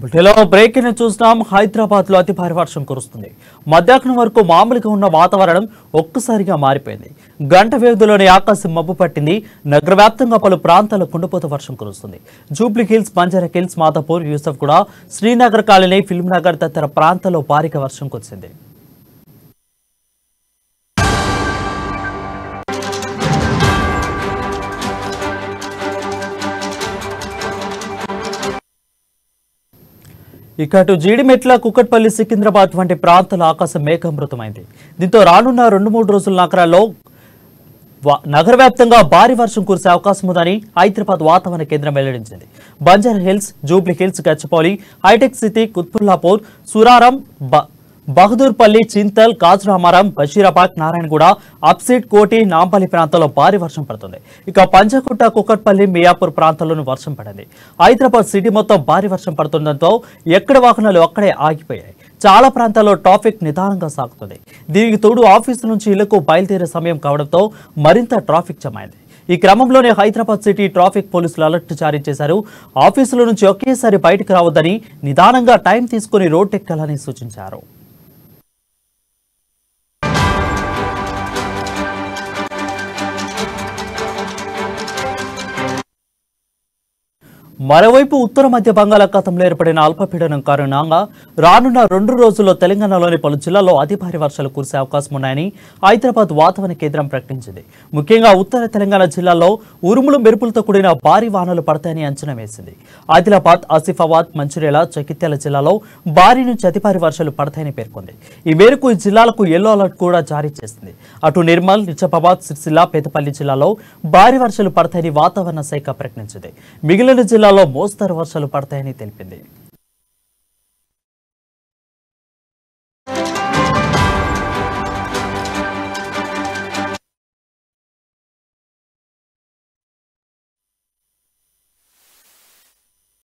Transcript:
బుల్టెలో breaking చూస్తున్నాం. హైదరాబాద్ లో అతి భారీ వర్షం కురుస్తుంది. మధ్యాహ్నం వరకు మామూలుగా ఉన్న వాతావరణం ఒక్కసారిగా మారిపోయింది. గంట వ్యవధిలోనే ఆకాశం మబ్బు పట్టింది. నగర వ్యాప్తంగా పలు ప్రాంతాల్లో కుండపోత వర్షం కురుస్తుంది. Jubilee Hills, Banjara Hills, Madhapur, Yousufguda, Srinagar colony, film Nagar తదితర ప్రాంతాల్లో భారీగా వర్షం కురిసింది. ఇక అటు జీడిమెట్ల, కుక్కట్పల్లి, సికింద్రాబాద్ వంటి ప్రాంతాల ఆకాశం మేఘామృతమైంది. దీంతో రానున్న 2-3 రోజుల నగరాల్లో నగర వ్యాప్తంగా భారీ వర్షం కురిసే అవకాశం ఉందని హైదరాబాద్ వాతావరణ కేంద్రం వెల్లడించింది. బంజారా హిల్స్, జూబ్లీ హిల్స్, గచ్చిబౌలి, హైటెక్ సిటీ, కుత్బుల్లాపూర్, సురారం, బహదూర్పల్లి, చింతల్, కాజురామారం, బషీరాబాద్, నారాయణగూడ, అప్సీట్, కోటి, నాంపల్లి ప్రాంతాల్లో భారీ వర్షం పడుతుంది. ఇక పంజాగుట్ట, కుక్కట్పల్లి, మియాపూర్ ప్రాంతాల్లోనూ వర్షం పడింది. హైదరాబాద్ సిటీ మొత్తం భారీ వర్షం పడుతుండటంతో ఎక్కడ వాహనాలు అక్కడే ఆగిపోయాయి. చాలా ప్రాంతాల్లో ట్రాఫిక్ నిదానంగా సాగుతుంది. దీనికి తోడు ఆఫీసు నుంచి ఇళ్లకు బయలుదేరే సమయం కావడంతో మరింత ట్రాఫిక్ జమ అయింది. ఈ క్రమంలోనే హైదరాబాద్ సిటీ ట్రాఫిక్ పోలీసులు అలర్ట్ జారీ చేశారు. ఆఫీసుల నుంచి ఒకేసారి బయటకు రావద్దని, నిదానంగా టైం తీసుకుని రోడ్డు ఎక్కాలని సూచించారు. మరోవైపు ఉత్తర మధ్య బంగాళాఖాతంలో ఏర్పడిన అల్పపీడనం కారణంగా రానున్న 2 రోజుల్లో తెలంగాణలోని పలు జిల్లాల్లో అతి భారీ వర్షాలు కురిసే అవకాశం ఉన్నాయని హైదరాబాద్ వాతావరణ కేంద్రం ప్రకటించింది. ముఖ్యంగా ఉత్తర తెలంగాణ జిల్లాల్లో ఉరుములు, మెరుపులతో కూడిన భారీ వానలు పడతాయని అంచనా వేసింది. ఆదిలాబాద్, ఆసిఫాబాద్, మంచిర్యాల, జగిత్యాల జిల్లాలో భారీ నుంచి అతి భారీ వర్షాలు పడతాయని పేర్కొంది. ఈ మేరకు ఈ జిల్లాలకు ఎల్లో అలర్ట్ కూడా జారీ చేసింది. అటు నిర్మల్, నిజామాబాద్, సిరిసిల్ల, పెద్దపల్లి జిల్లాలో భారీ వర్షాలు పడతాయని వాతావరణ శాఖ ప్రకటించింది. మిగిలిన జిల్లాలో మోస్తరు వర్షాలు పడతాయని తెలిపింది.